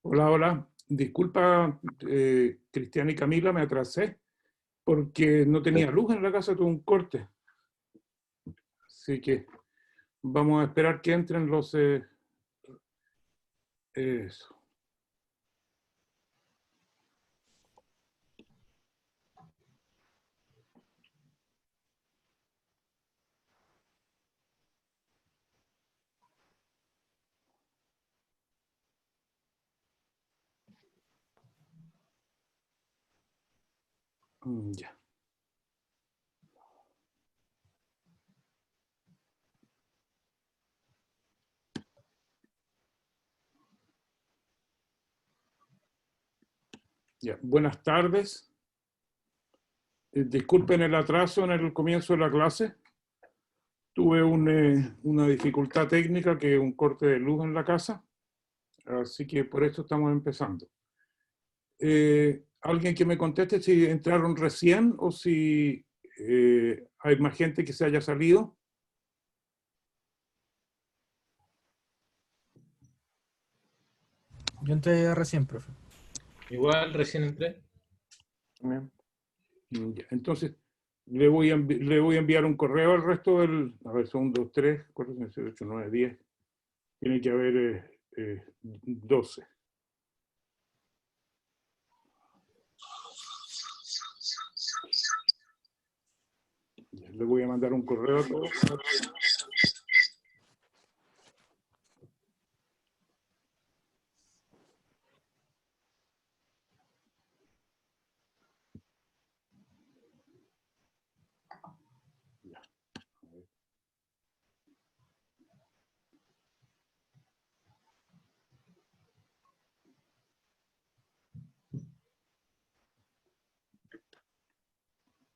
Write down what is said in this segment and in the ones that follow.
Hola, hola. Disculpa, Cristian y Camila, me atrasé porque no tenía luz en la casa, tuve un corte. Así que vamos a esperar que entren los... eso. Ya. Ya. Buenas tardes. Disculpen el atraso en el comienzo de la clase. Tuve una dificultad técnica, que es un corte de luz en la casa. Así que por eso estamos empezando. ¿Alguien que me conteste si entraron recién o si hay más gente que se haya salido? Yo entré recién, profe. Igual, recién entré. Bien. Ya. Entonces, le voy a enviar un correo al resto del... A ver, son 2, 3, 4, 5, 6, 8, 9, 10. Tiene que haber 12. Ya, le voy a mandar un correo a todos. Ya.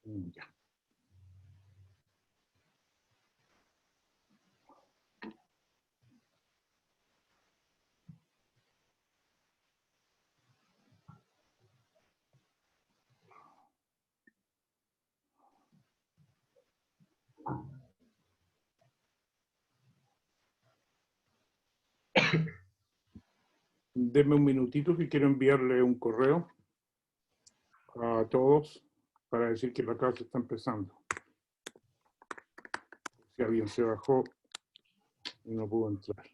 Ya. Denme un minutito que quiero enviarle un correo a todos para decir que la clase está empezando. Si alguien se bajó y no pudo entrar.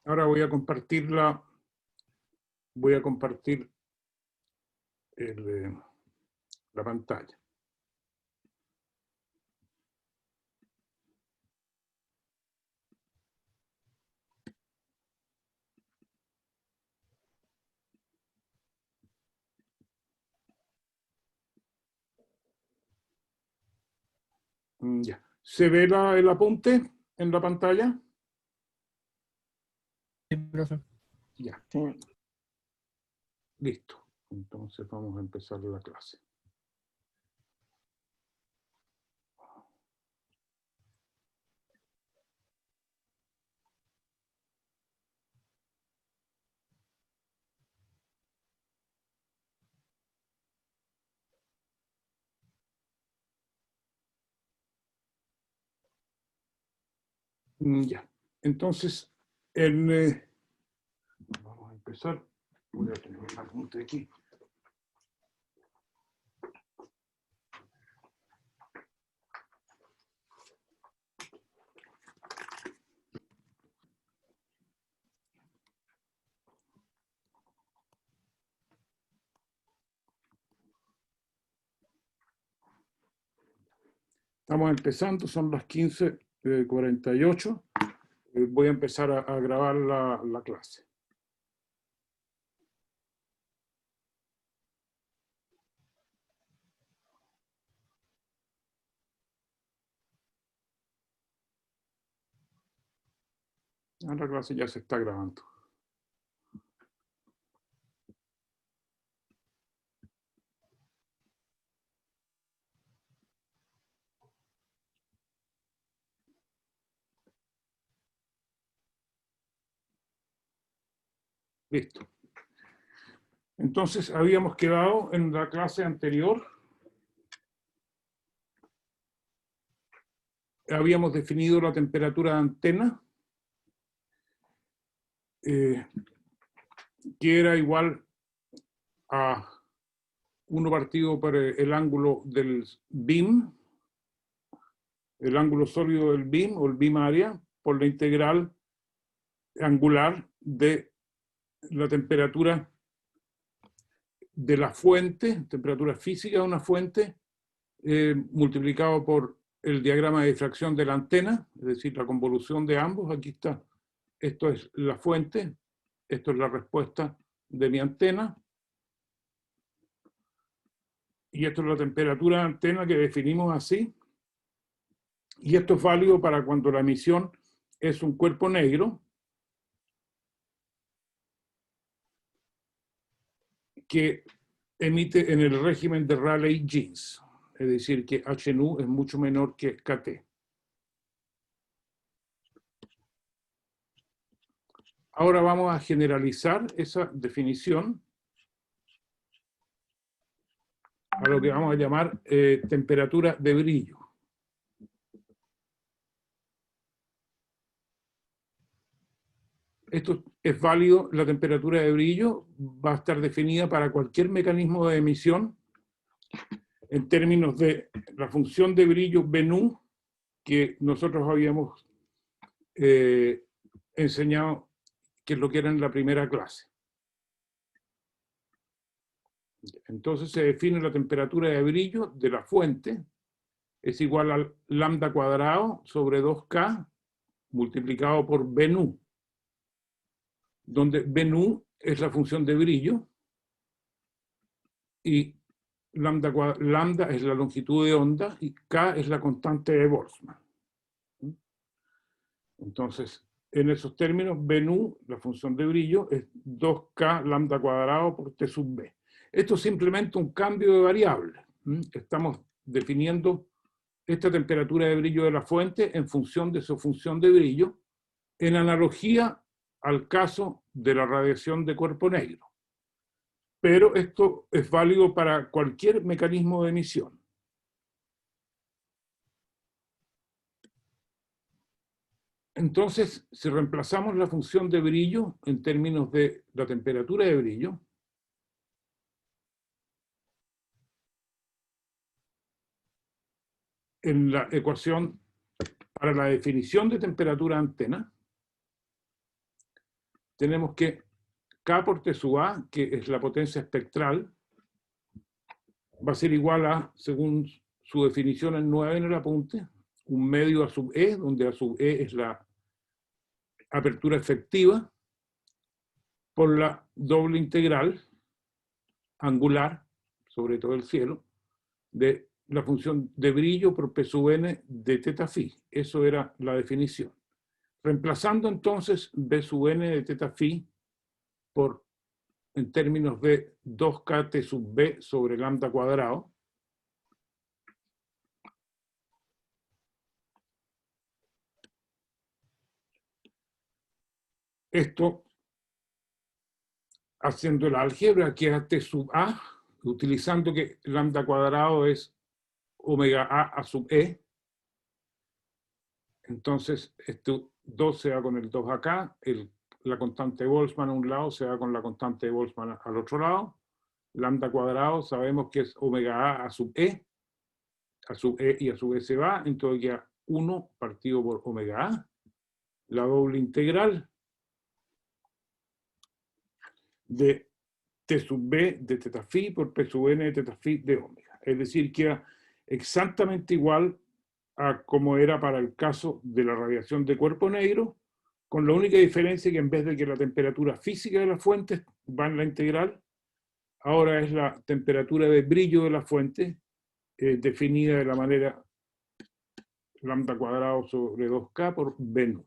Ahora voy a compartir la pantalla. Ya. ¿Se ve el apunte en la pantalla? Sí, profe. Ya. Sí. Listo. Entonces vamos a empezar la clase. Ya. Entonces, vamos a empezar. Voy a tener un apunte aquí. Estamos empezando, son las 15:48. Voy a empezar a grabar la clase. La clase ya se está grabando. Listo. Entonces, habíamos quedado en la clase anterior. Habíamos definido la temperatura de antena, que era igual a 1 partido por el ángulo del beam, el ángulo sólido del beam o el beam area, por la integral angular de la temperatura de la fuente, temperatura física de una fuente, multiplicado por el diagrama de difracción de la antena, es decir, la convolución de ambos. Aquí está. Esto es la fuente, esto es la respuesta de mi antena, y esto es la temperatura de antena que definimos así. Y esto es válido para cuando la emisión es un cuerpo negro que emite en el régimen de Rayleigh-Jeans, es decir, que H nu es mucho menor que KT. Ahora vamos a generalizar esa definición a lo que vamos a llamar temperatura de brillo. Esto es válido, la temperatura de brillo va a estar definida para cualquier mecanismo de emisión en términos de la función de brillo B nu, que nosotros habíamos enseñado, que es lo que era en la primera clase. Entonces se define la temperatura de brillo de la fuente, es igual al lambda cuadrado sobre 2K multiplicado por B nu, donde B nu es la función de brillo y lambda es la longitud de onda y K es la constante de Boltzmann. Entonces, en esos términos, B nu, la función de brillo, es 2K lambda cuadrado por T sub B. Esto es simplemente un cambio de variable. Estamos definiendo esta temperatura de brillo de la fuente en función de su función de brillo, en analogía al caso de la radiación de cuerpo negro. Pero esto es válido para cualquier mecanismo de emisión. Entonces, si reemplazamos la función de brillo en términos de la temperatura de brillo, en la ecuación para la definición de temperatura de antena, tenemos que K por T sub A, que es la potencia espectral, va a ser igual a, según su definición en 9 en el apunte, un medio A sub E, donde A sub E es la apertura efectiva, por la doble integral angular sobre todo el cielo de la función de brillo por P sub n de teta phi. Eso era la definición. Reemplazando entonces B sub n de teta phi por, en términos de 2k T sub B sobre lambda cuadrado, esto haciendo la álgebra que es T sub A, utilizando que lambda cuadrado es omega A sub E. Entonces, esto 2 se va con el 2 acá, la constante de Boltzmann a un lado se va con la constante de Boltzmann al otro lado. Lambda cuadrado sabemos que es omega A sub E y a sub E se va, entonces queda 1 partido por omega A, la doble integral de T sub B de teta phi por P sub n de teta phi de omega. Es decir, queda exactamente igual a como era para el caso de la radiación de cuerpo negro, con la única diferencia que en vez de que la temperatura física de la fuente va en la integral, ahora es la temperatura de brillo de la fuente, definida de la manera lambda cuadrado sobre 2K por B0.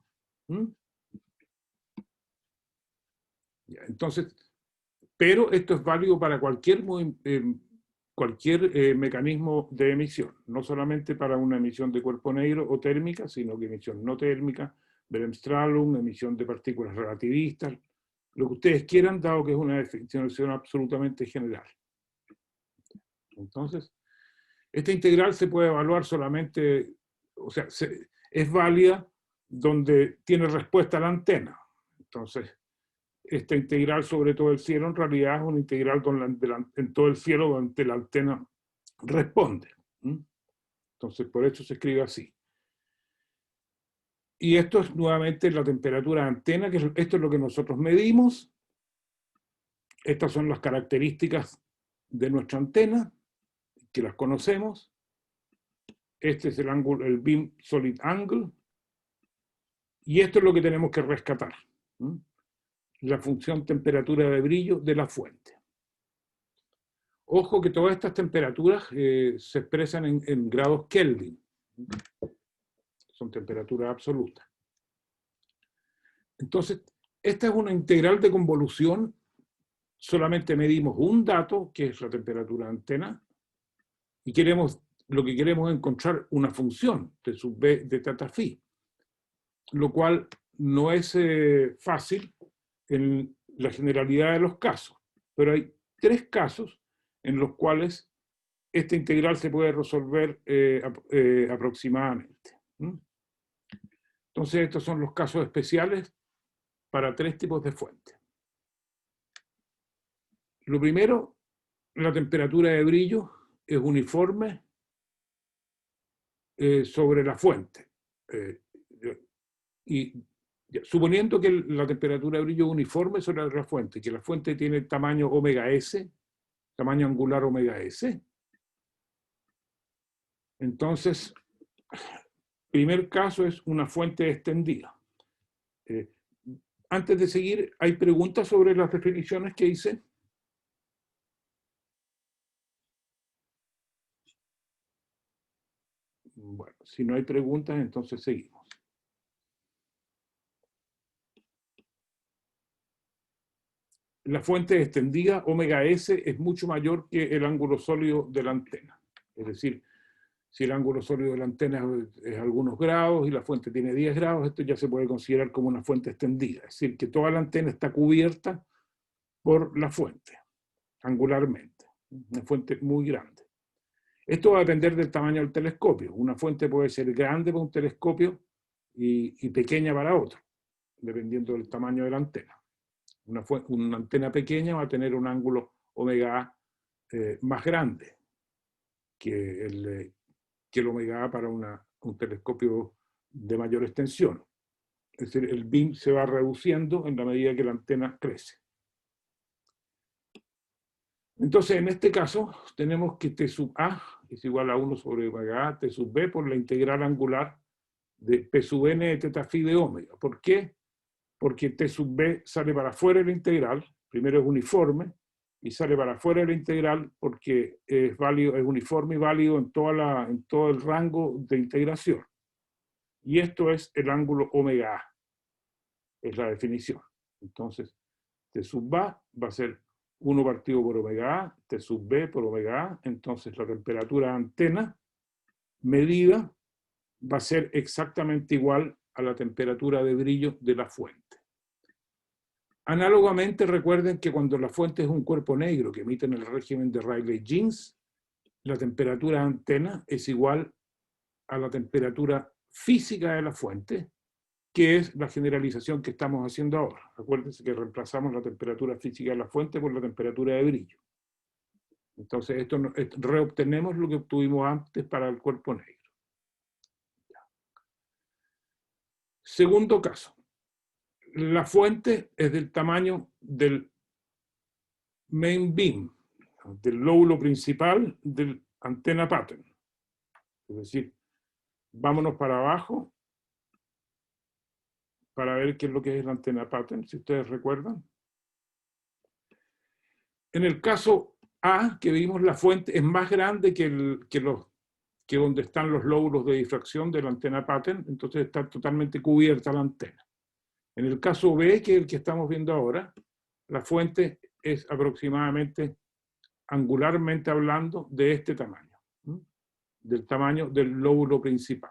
Entonces, pero esto es válido para cualquier mecanismo de emisión, no solamente para una emisión de cuerpo negro o térmica, sino que emisión no térmica, Bremsstrahlung, emisión de partículas relativistas, lo que ustedes quieran, dado que es una definición absolutamente general. Entonces, esta integral se puede evaluar solamente, o sea, es válida donde tiene respuesta a la antena. Entonces, esta integral sobre todo el cielo en realidad es una integral en todo el cielo donde la antena responde. Entonces, por eso se escribe así. Y esto es nuevamente la temperatura de antena, que esto es lo que nosotros medimos. Estas son las características de nuestra antena, que las conocemos. Este es el ángulo, el beam solid angle. Y esto es lo que tenemos que rescatar. La función temperatura de brillo de la fuente. Ojo que todas estas temperaturas se expresan en grados Kelvin. Son temperaturas absolutas. Entonces, esta es una integral de convolución. Solamente medimos un dato, que es la temperatura de antena, y lo que queremos es encontrar una función de sub b de teta phi, lo cual no es fácil en la generalidad de los casos, pero hay 3 casos en los cuales esta integral se puede resolver aproximadamente. Entonces, estos son los casos especiales para 3 tipos de fuentes. Lo primero, la temperatura de brillo es uniforme sobre la fuente. Y suponiendo que la temperatura de brillo es uniforme sobre la fuente, que la fuente tiene tamaño omega S, tamaño angular omega S, entonces, primer caso es una fuente extendida. Antes de seguir, ¿hay preguntas sobre las definiciones que hice? Bueno, si no hay preguntas, entonces seguimos. La fuente extendida, omega S, es mucho mayor que el ángulo sólido de la antena. Es decir, si el ángulo sólido de la antena es algunos grados y la fuente tiene 10 grados, esto ya se puede considerar como una fuente extendida. Es decir, que toda la antena está cubierta por la fuente, angularmente. Una fuente muy grande. Esto va a depender del tamaño del telescopio. Una fuente puede ser grande para un telescopio y pequeña para otro, dependiendo del tamaño de la antena. Una antena pequeña va a tener un ángulo omega A más grande que el omega A para un telescopio de mayor extensión. Es decir, el beam se va reduciendo en la medida que la antena crece. Entonces, en este caso, tenemos que T sub A es igual a 1 sobre omega A, T sub B por la integral angular de P sub n de teta phi de omega. ¿Por qué? Porque T sub B sale para afuera de la integral, primero es uniforme, y sale para afuera de la integral porque es válido, es uniforme y válido en todo el rango de integración. Y esto es el ángulo omega A, es la definición. Entonces, T sub A va a ser 1 partido por omega A, T sub B por omega A, entonces la temperatura de antena medida va a ser exactamente igual a la temperatura de brillo de la fuente. Análogamente, recuerden que cuando la fuente es un cuerpo negro que emite en el régimen de Rayleigh-Jeans, la temperatura de antena es igual a la temperatura física de la fuente, que es la generalización que estamos haciendo ahora. Acuérdense que reemplazamos la temperatura física de la fuente por la temperatura de brillo. Entonces, reobtenemos lo que obtuvimos antes para el cuerpo negro. Segundo caso. La fuente es del tamaño del main beam, del lóbulo principal del antena pattern. Es decir, vámonos para abajo para ver qué es lo que es la antena pattern, si ustedes recuerdan. En el caso A, que vimos, la fuente es más grande que donde están los lóbulos de difracción de la antena pattern, entonces está totalmente cubierta la antena. En el caso B, que es el que estamos viendo ahora, la fuente es aproximadamente, angularmente hablando, de este tamaño, del tamaño del lóbulo principal.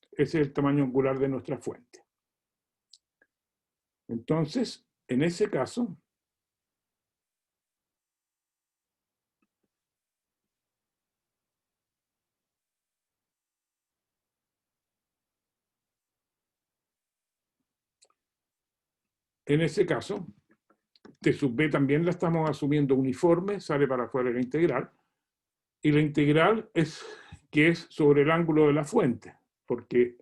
Ese es el tamaño angular de nuestra fuente. Entonces, en ese caso, T sub B también la estamos asumiendo uniforme, sale para afuera de la integral, y la integral es sobre el ángulo de la fuente, porque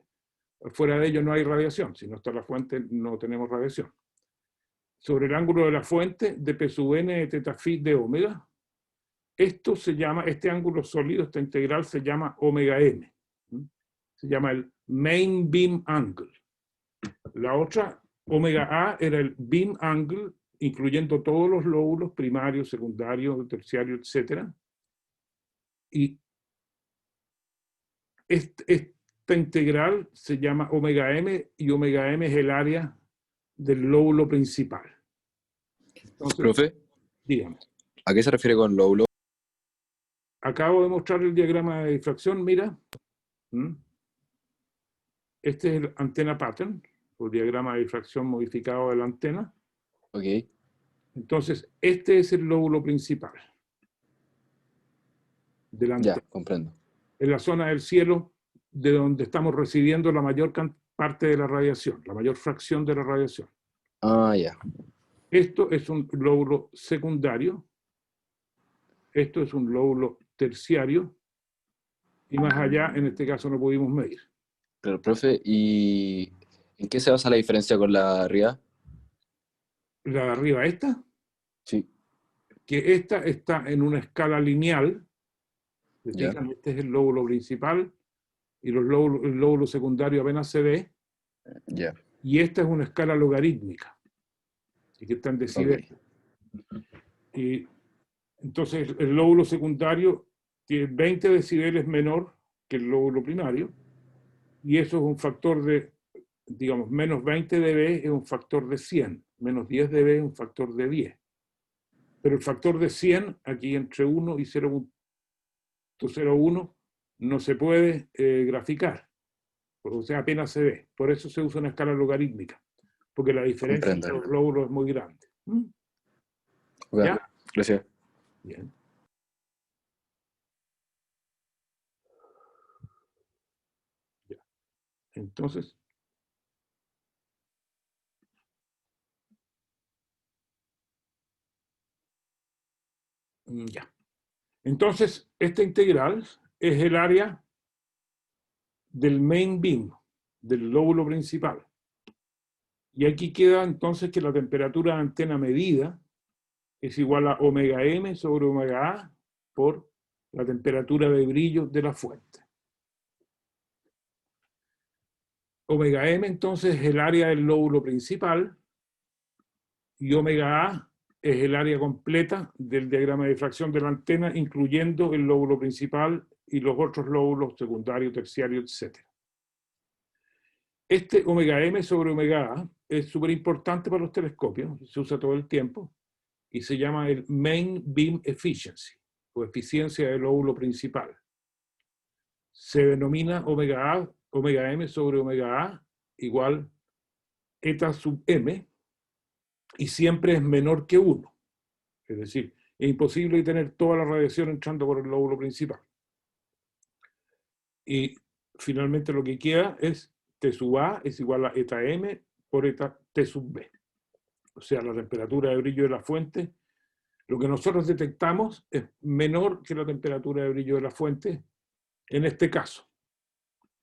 fuera de ello no hay radiación, si no está la fuente no tenemos radiación. Sobre el ángulo de la fuente de P sub n de teta phi de omega, este ángulo sólido, esta integral se llama omega m, se llama el main beam angle. La otra, omega A, era el beam angle, incluyendo todos los lóbulos primarios, secundarios, terciarios, etc. Y esta integral se llama omega m, y omega m es el área del lóbulo principal. Entonces, Profe, dígame. ¿a qué se refiere con lóbulo? Acabo de mostrar el diagrama de difracción, mira. Este es el antena pattern, o diagrama de difracción modificado de la antena. Ok. Entonces, este es el lóbulo principal de la antena. Ya, comprendo. En la zona del cielo de donde estamos recibiendo la mayor parte de la radiación, la mayor fracción de la radiación. Ah, ya. Esto es un lóbulo secundario, esto es un lóbulo terciario, y más allá, en este caso, no pudimos medir. Pero, profe, ¿y en qué se basa la diferencia con la de arriba? La de arriba, esta, Sí. que esta está en una escala lineal. Ya. Este es el lóbulo principal, y el lóbulo secundario apenas se ve, Ya. y esta es una escala logarítmica, y que está en decibeles. Y entonces el lóbulo secundario tiene 20 decibeles menor que el lóbulo primario, y eso es un factor de, digamos, menos 20 dB es un factor de 100, menos 10 dB es un factor de 10. Pero el factor de 100, aquí entre 1 y 0.01, no se puede graficar, o sea, apenas se ve. Por eso se usa una escala logarítmica, porque la diferencia entre los lóbulos es muy grande. Okay. ¿Ya? Gracias. Bien. Ya. Entonces, ya. Entonces, esta integral es el área del main beam, del lóbulo principal. Y aquí queda entonces que la temperatura de antena medida es igual a omega m sobre omega A por la temperatura de brillo de la fuente. Omega m entonces es el área del lóbulo principal, y omega A es el área completa del diagrama de difracción de la antena, incluyendo el lóbulo principal y los otros lóbulos secundario, terciario, etc. Este omega m sobre omega a es súper importante para los telescopios, se usa todo el tiempo, y se llama el Main Beam Efficiency, o eficiencia del lóbulo principal. Se denomina omega m sobre omega a igual eta sub m, y siempre es menor que 1. Es decir, es imposible tener toda la radiación entrando por el lóbulo principal. Y finalmente lo que queda es T sub A es igual a eta m por eta T sub B. O sea, la temperatura de brillo de la fuente, lo que nosotros detectamos es menor que la temperatura de brillo de la fuente en este caso.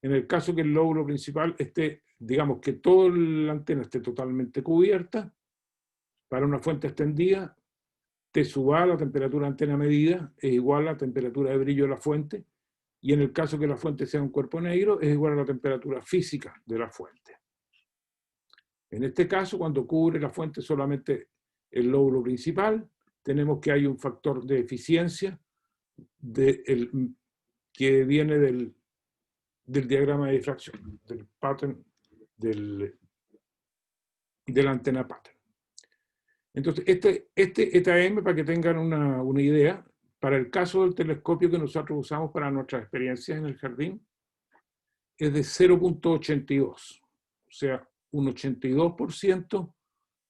En el caso que el lóbulo principal esté, digamos que toda la antena esté totalmente cubierta, para una fuente extendida, T sub A, la temperatura de antena medida, es igual a la temperatura de brillo de la fuente, y en el caso que la fuente sea un cuerpo negro, es igual a la temperatura física de la fuente. En este caso, cuando cubre la fuente solamente el lóbulo principal, tenemos que hay un factor de eficiencia que viene del diagrama de difracción, del pattern, de la antena pattern. Entonces, este eta m, para que tengan una idea, para el caso del telescopio que nosotros usamos para nuestras experiencias en el jardín, es de 0.82. O sea, un 82%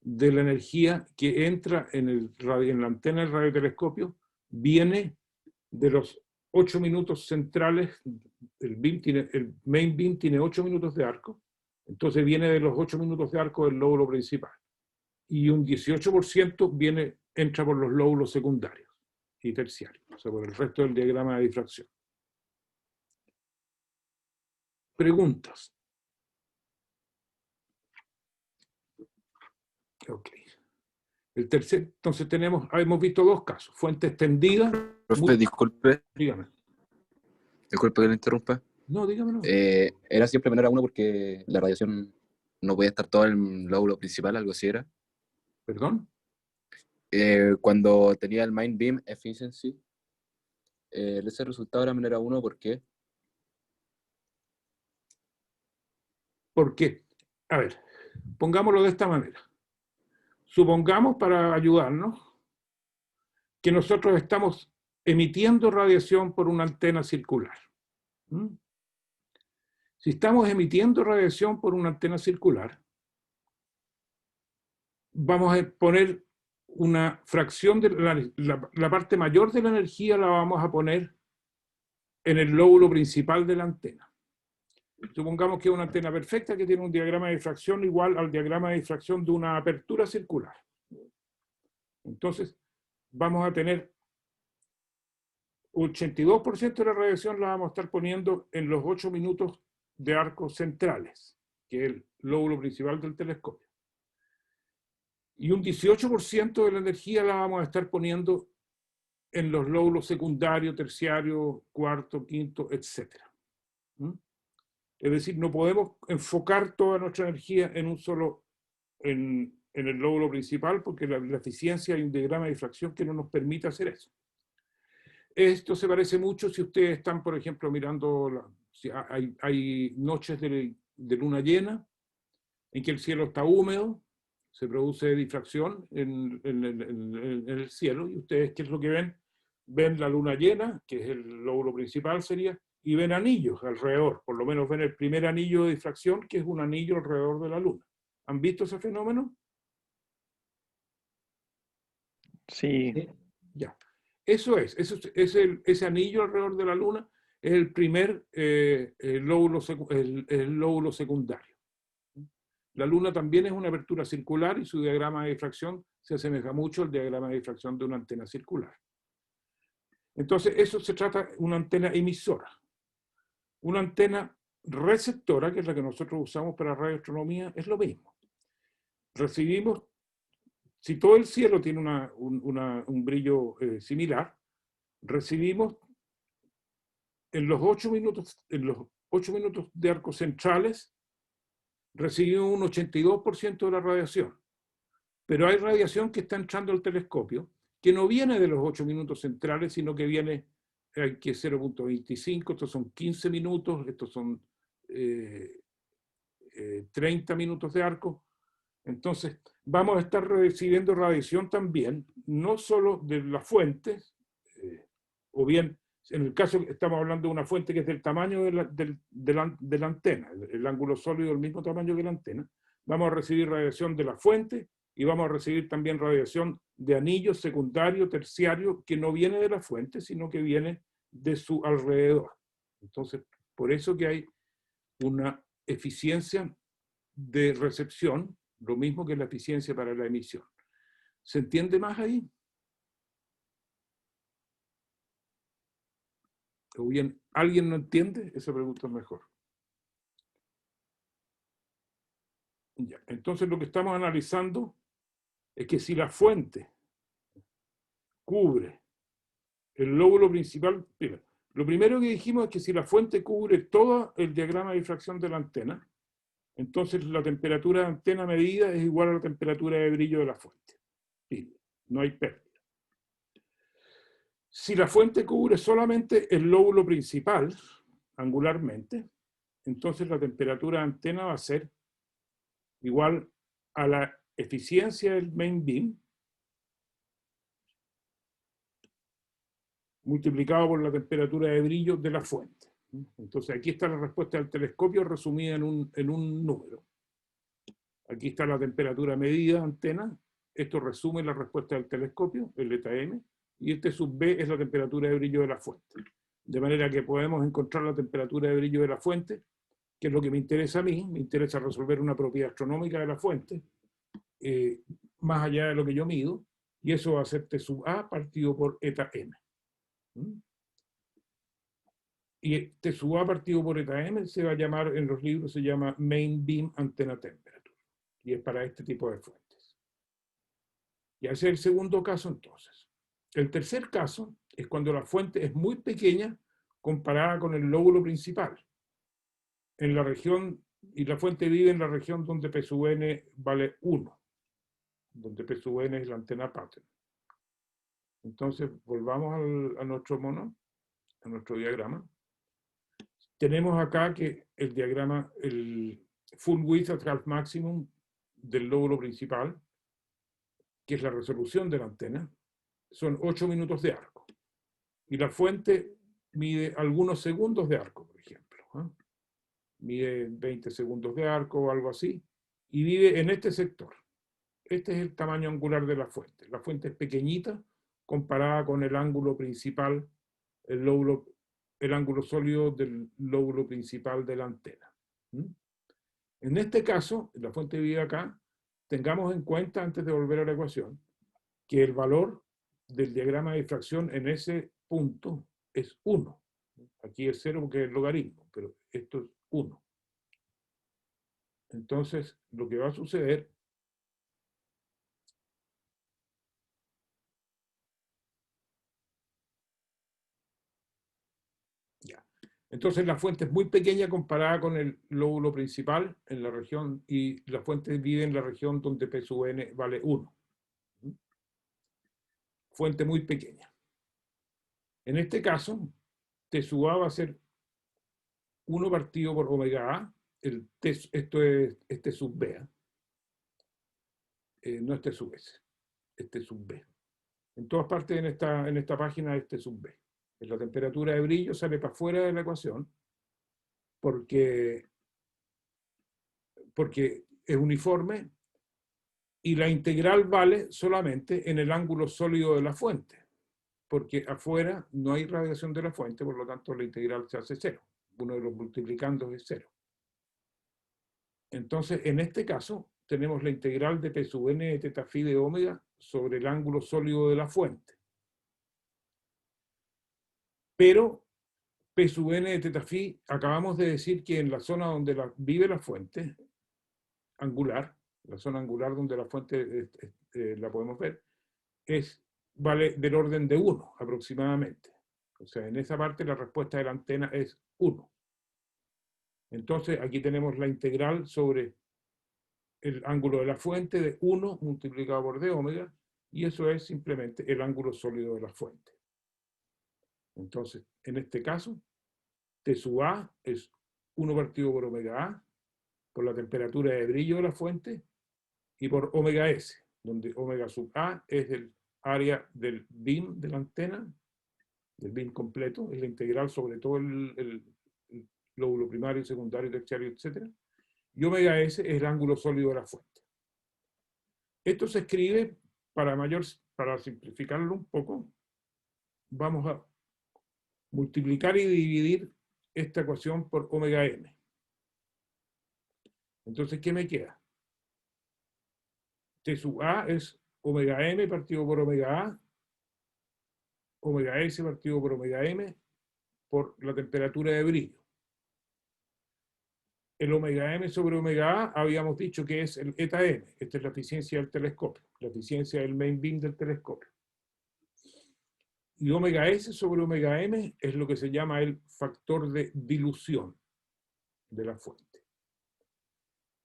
de la energía que entra en la antena del radiotelescopio viene de los 8 minutos centrales. El main beam tiene 8 minutos de arco, entonces viene de los 8 minutos de arco del lóbulo principal. Y un 18% entra por los lóbulos secundarios y terciarios, o sea, por el resto del diagrama de difracción. Preguntas. Ok. Entonces hemos visto dos casos. Fuente extendida. Profe, disculpe. Dígame. Disculpe que le interrumpa. No, dígame. Era siempre menor a 1 porque la radiación no podía estar toda en el lóbulo principal, algo así era. ¿Perdón? Cuando tenía el Main Beam Efficiency, ese resultado era menor a 1, ¿por qué? ¿Por qué? A ver, pongámoslo de esta manera. Supongamos, para ayudarnos, que nosotros estamos emitiendo radiación por una antena circular. Si estamos emitiendo radiación por una antena circular, vamos a poner una fracción de la parte mayor de la energía la vamos a poner en el lóbulo principal de la antena. Supongamos que es una antena perfecta que tiene un diagrama de difracción igual al diagrama de difracción de una apertura circular. Entonces, vamos a tener 82% de la radiación la vamos a estar poniendo en los 8 minutos de arcos centrales, que es el lóbulo principal del telescopio. Y un 18% de la energía la vamos a estar poniendo en los lóbulos secundario, terciario, cuarto, quinto, etc. Es decir, no podemos enfocar toda nuestra energía en el lóbulo principal, porque la eficiencia hay un diagrama de difracción que no nos permite hacer eso. Esto se parece mucho si ustedes están, por ejemplo, mirando, hay noches de luna llena en que el cielo está húmedo, se produce difracción en el cielo, y ustedes, ¿qué es lo que ven? Ven la luna llena, que es el lóbulo principal sería, y ven anillos alrededor, por lo menos ven el primer anillo de difracción, que es un anillo alrededor de la luna. ¿Han visto ese fenómeno? Sí. Ya. Ese anillo alrededor de la luna es el primer lóbulo secundario. La luna también es una apertura circular y su diagrama de difracción se asemeja mucho al diagrama de difracción de una antena circular. Entonces, eso se trata de una antena emisora. Una antena receptora, que es la que nosotros usamos para radioastronomía, es lo mismo. Recibimos, si todo el cielo tiene un brillo similar, recibimos en los 8 minutos de arcos centrales, recibimos un 82% de la radiación. Pero hay radiación que está entrando al telescopio, que no viene de los 8 minutos centrales, sino que viene que 0.25, estos son 15 minutos, estos son 30 minutos de arco. Entonces, vamos a estar recibiendo radiación también, no solo de las fuentes, o bien, en el caso que estamos hablando de una fuente que es del tamaño de la antena, el ángulo sólido del mismo tamaño que la antena, vamos a recibir radiación de la fuente y vamos a recibir también radiación de anillo secundario, terciario, que no viene de la fuente, sino que viene de su alrededor. Entonces, por eso que hay una eficiencia de recepción, lo mismo que la eficiencia para la emisión. ¿Se entiende más ahí? O bien, ¿alguien no entiende? Esa pregunta es mejor. Ya. Entonces lo que estamos analizando es que si la fuente cubre el lóbulo principal, lo primero que dijimos es que si la fuente cubre todo el diagrama de difracción de la antena, entonces la temperatura de antena medida es igual a la temperatura de brillo de la fuente. No hay pérdida. Si la fuente cubre solamente el lóbulo principal, angularmente, entonces la temperatura de antena va a ser igual a la eficiencia del main beam multiplicado por la temperatura de brillo de la fuente. Entonces aquí está la respuesta del telescopio resumida en un número. Aquí está la temperatura medida de antena. Esto resume la respuesta del telescopio, el eta m, y este sub b es la temperatura de brillo de la fuente. De manera que podemos encontrar la temperatura de brillo de la fuente, que es lo que me interesa a mí. Me interesa resolver una propiedad astronómica de la fuente, más allá de lo que yo mido, y eso va a ser T sub A partido por eta m. Y T sub A partido por eta m se va a llamar, en los libros se llama Main Beam Antenna Temperature, y es para este tipo de fuentes. Y ese es el segundo caso entonces. El tercer caso es cuando la fuente es muy pequeña comparada con el lóbulo principal. En la región, y la fuente vive en la región donde P sub n vale 1, donde P sub n es la antena pattern. Entonces, volvamos a nuestro mono, a nuestro diagrama. Tenemos acá que el diagrama, el full width at half maximum del lóbulo principal, que es la resolución de la antena, son 8 minutos de arco. Y la fuente mide algunos segundos de arco, por ejemplo. Mide 20 segundos de arco o algo así, y vive en este sector. Este es el tamaño angular de la fuente. La fuente es pequeñita comparada con el ángulo principal, el ángulo sólido del lóbulo principal de la antena. En este caso, la fuente vive acá, tengamos en cuenta, antes de volver a la ecuación, que el valor del diagrama de difracción en ese punto es 1. Aquí es 0 porque es el logaritmo, pero esto es 1. Entonces, lo que va a suceder entonces la fuente es muy pequeña comparada con el lóbulo principal en la región, y la fuente vive en la región donde P sub n vale 1. Fuente muy pequeña. En este caso, T sub A va a ser 1 partido por omega A. Esto es este sub B. No este sub S. Este sub B. En todas partes en esta página este sub B. La temperatura de brillo sale para fuera de la ecuación porque es uniforme y la integral vale solamente en el ángulo sólido de la fuente, porque afuera no hay radiación de la fuente, por lo tanto la integral se hace 0. Uno de los multiplicandos es 0. Entonces, en este caso, tenemos la integral de P sub n de teta phi de omega sobre el ángulo sólido de la fuente. Pero P sub n de teta phi, acabamos de decir que en la zona donde vive la fuente angular, la zona angular donde la fuente la podemos ver, vale del orden de 1 aproximadamente. O sea, en esa parte la respuesta de la antena es 1. Entonces, aquí tenemos la integral sobre el ángulo de la fuente de 1 multiplicado por d omega, y eso es simplemente el ángulo sólido de la fuente. Entonces, en este caso, T sub A es 1 partido por omega A, por la temperatura de brillo de la fuente, y por omega S, donde omega sub A es el área del beam de la antena, del beam completo, es la integral sobre todo el lóbulo primario, secundario, terciario, etc. Y omega S es el ángulo sólido de la fuente. Esto se escribe, para simplificarlo un poco, vamos a multiplicar y dividir esta ecuación por omega m. Entonces, ¿qué me queda? T sub A es omega m partido por omega A, omega S partido por omega m, por la temperatura de brillo. El omega m sobre omega A habíamos dicho que es el eta m. Esta es la eficiencia del telescopio, la eficiencia del main beam del telescopio. Y omega S sobre omega m es lo que se llama el factor de dilución de la fuente.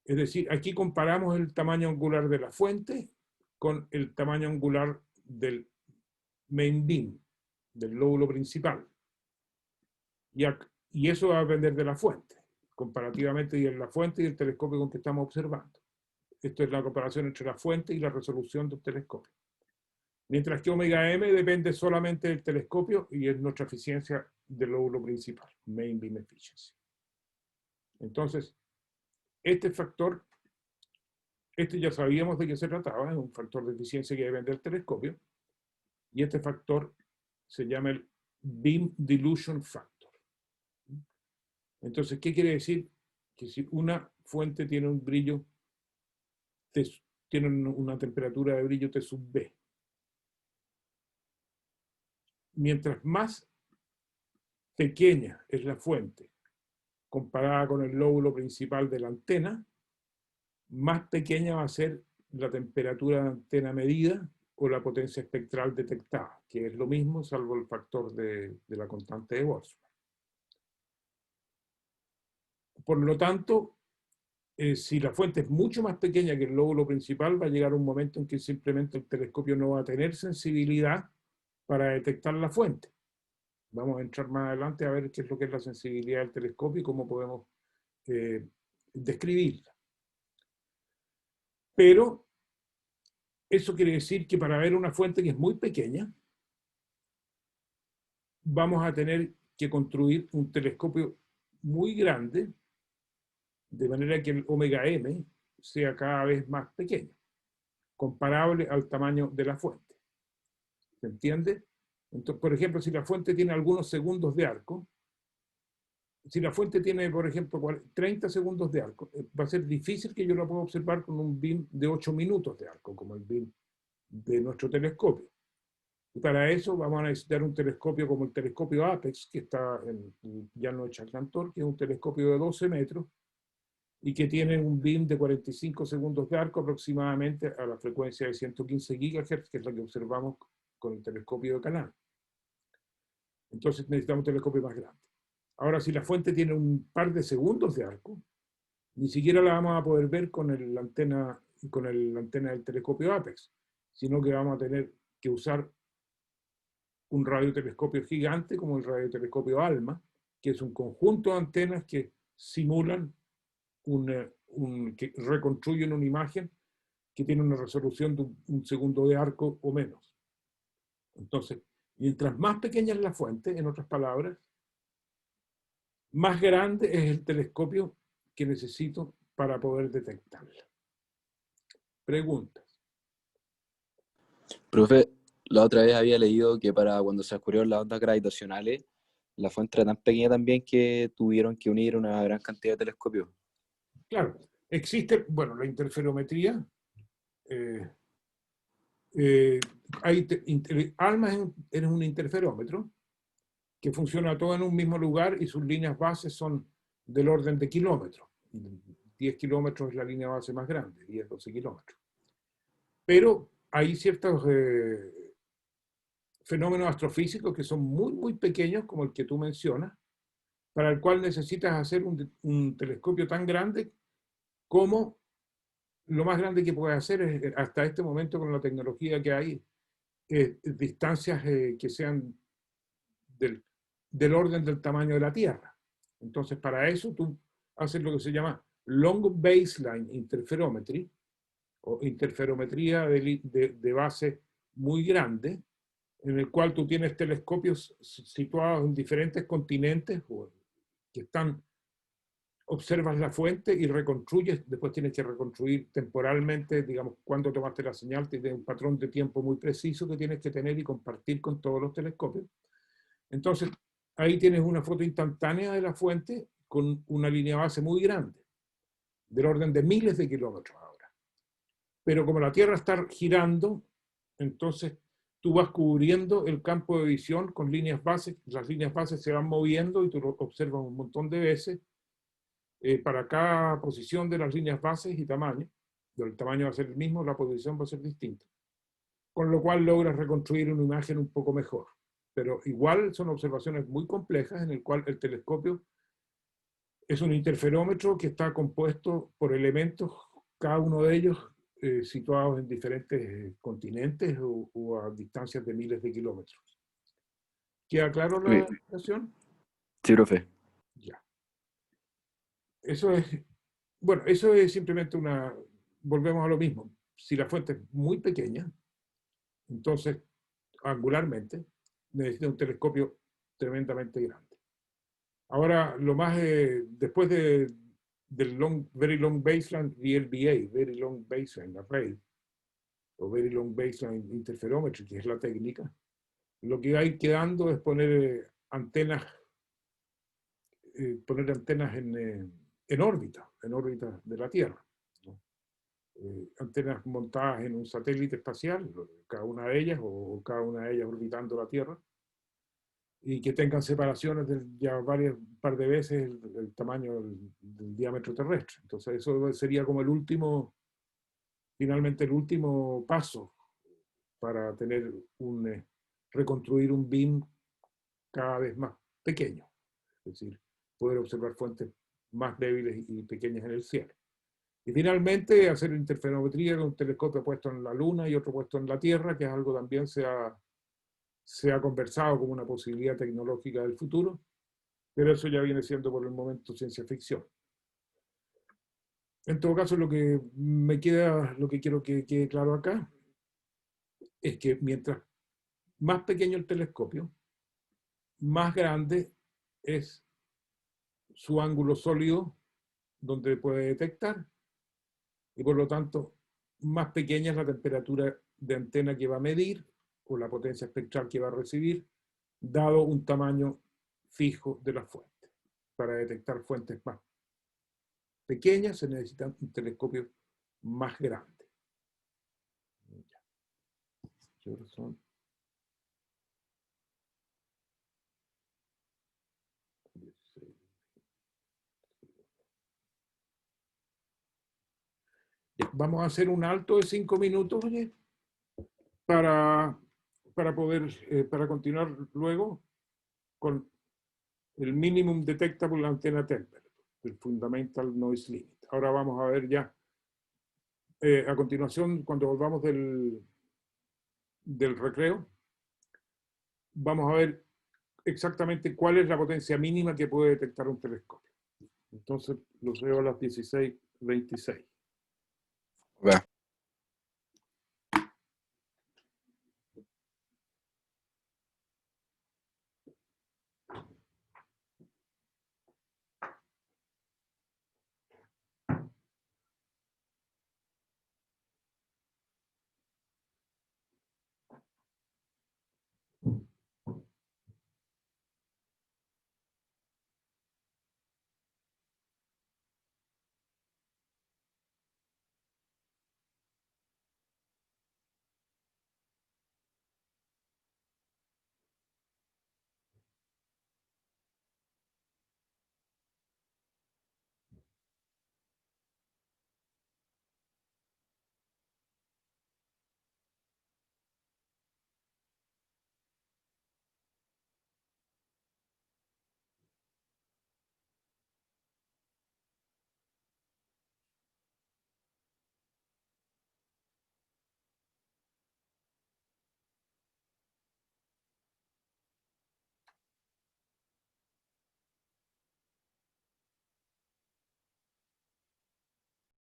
Es decir, aquí comparamos el tamaño angular de la fuente con el tamaño angular del main beam, del lóbulo principal. Y eso va a depender de la fuente, comparativamente de la fuente y el telescopio con que estamos observando. Esto es la comparación entre la fuente y la resolución del telescopio. Mientras que omega m depende solamente del telescopio y es nuestra eficiencia del lóbulo principal, main beam efficiency. Entonces, este factor, ya sabíamos de qué se trataba, es un factor de eficiencia que depende del telescopio, y este factor se llama el beam dilution factor. Entonces, ¿qué quiere decir? Que si una fuente tiene un brillo, tiene una temperatura de brillo T sub B, mientras más pequeña es la fuente comparada con el lóbulo principal de la antena, más pequeña va a ser la temperatura de antena medida o la potencia espectral detectada, que es lo mismo salvo el factor de la constante de Boltzmann. Por lo tanto, si la fuente es mucho más pequeña que el lóbulo principal, va a llegar un momento en que simplemente el telescopio no va a tener sensibilidad para detectar la fuente. Vamos a entrar más adelante a ver qué es lo que es la sensibilidad del telescopio y cómo podemos describirla. Pero eso quiere decir que para ver una fuente que es muy pequeña, vamos a tener que construir un telescopio muy grande, de manera que el omega m sea cada vez más pequeño, comparable al tamaño de la fuente. ¿Se entiende? Entonces, por ejemplo, si la fuente tiene algunos segundos de arco, si la fuente tiene, por ejemplo, 30 segundos de arco, va a ser difícil que yo la pueda observar con un beam de 8 minutos de arco, como el beam de nuestro telescopio. Y para eso vamos a necesitar un telescopio como el telescopio Apex, que está en el llano de Chaclantor, que es un telescopio de 12 metros y que tiene un beam de 45 segundos de arco aproximadamente a la frecuencia de 115 GHz, que es la que observamos con el telescopio de Canal. Entonces necesitamos un telescopio más grande. Ahora, si la fuente tiene un par de segundos de arco, ni siquiera la vamos a poder ver con la antena del telescopio Apex, sino que vamos a tener que usar un radiotelescopio gigante como el radiotelescopio ALMA, que es un conjunto de antenas que simulan, que reconstruyen una imagen que tiene una resolución de un segundo de arco o menos. Entonces, mientras más pequeña es la fuente, en otras palabras, más grande es el telescopio que necesito para poder detectarla. Preguntas. Profe, la otra vez había leído que para cuando se descubrieron las ondas gravitacionales, la fuente era tan pequeña también que tuvieron que unir una gran cantidad de telescopios. Claro, existe, bueno, la interferometría. ALMA es un interferómetro que funciona todo en un mismo lugar y sus líneas bases son del orden de kilómetros. 10 kilómetros es la línea base más grande, 10, 12 kilómetros. Pero hay ciertos fenómenos astrofísicos que son muy, muy pequeños, como el que tú mencionas, para el cual necesitas hacer un telescopio tan grande como lo más grande que puede hacer es, hasta este momento con la tecnología que hay, distancias que sean del orden del tamaño de la Tierra. Entonces, para eso tú haces lo que se llama Long Baseline Interferometry, o interferometría de base muy grande, en el cual tú tienes telescopios situados en diferentes continentes que están, observas la fuente y reconstruyes, después tienes que reconstruir temporalmente, digamos, cuando tomaste la señal, tienes un patrón de tiempo muy preciso que tienes que tener y compartir con todos los telescopios. Entonces, ahí tienes una foto instantánea de la fuente con una línea base muy grande, del orden de miles de kilómetros ahora. Pero como la Tierra está girando, entonces tú vas cubriendo el campo de visión con líneas bases, las líneas bases se van moviendo y tú lo observas un montón de veces. Para cada posición de las líneas bases y tamaño, el tamaño va a ser el mismo, la posición va a ser distinta. Con lo cual logras reconstruir una imagen un poco mejor. Pero igual son observaciones muy complejas en el cual el telescopio es un interferómetro que está compuesto por elementos, cada uno de ellos situados en diferentes continentes o a distancias de miles de kilómetros. ¿Queda claro la explicación? Sí, profe. Ya. Eso es, bueno, eso es simplemente volvemos a lo mismo. Si la fuente es muy pequeña, entonces, angularmente, necesita un telescopio tremendamente grande. Ahora, lo más, después del Very Long Baseline VLBA, Very Long Baseline Array, o Very Long Baseline Interferometry, que es la técnica, lo que hay quedando es poner antenas en órbita de la Tierra. Antenas montadas en un satélite espacial, cada una de ellas, o cada una de ellas orbitando la Tierra, y que tengan separaciones de ya par de veces el tamaño del diámetro terrestre. Entonces eso sería como finalmente el último paso para tener reconstruir un beam cada vez más pequeño, es decir, poder observar fuentes más débiles y pequeñas en el cielo. Y finalmente hacer interferometría con un telescopio puesto en la Luna y otro puesto en la Tierra, que es algo también se ha conversado como una posibilidad tecnológica del futuro, pero eso ya viene siendo por el momento ciencia ficción. En todo caso, lo que quiero que quede claro acá, es que mientras más pequeño el telescopio, más grande es su ángulo sólido donde puede detectar, y por lo tanto, más pequeña es la temperatura de antena que va a medir, o la potencia espectral que va a recibir, dado un tamaño fijo de la fuente. Para detectar fuentes más pequeñas se necesita un telescopio más grande. Vamos a hacer un alto de 5 minutos, oye, para continuar luego con el minimum detectable antenna temperature, el fundamental noise limit. Ahora vamos a ver ya, a continuación, cuando volvamos del recreo, vamos a ver exactamente cuál es la potencia mínima que puede detectar un telescopio. Entonces, los veo a las 16:26.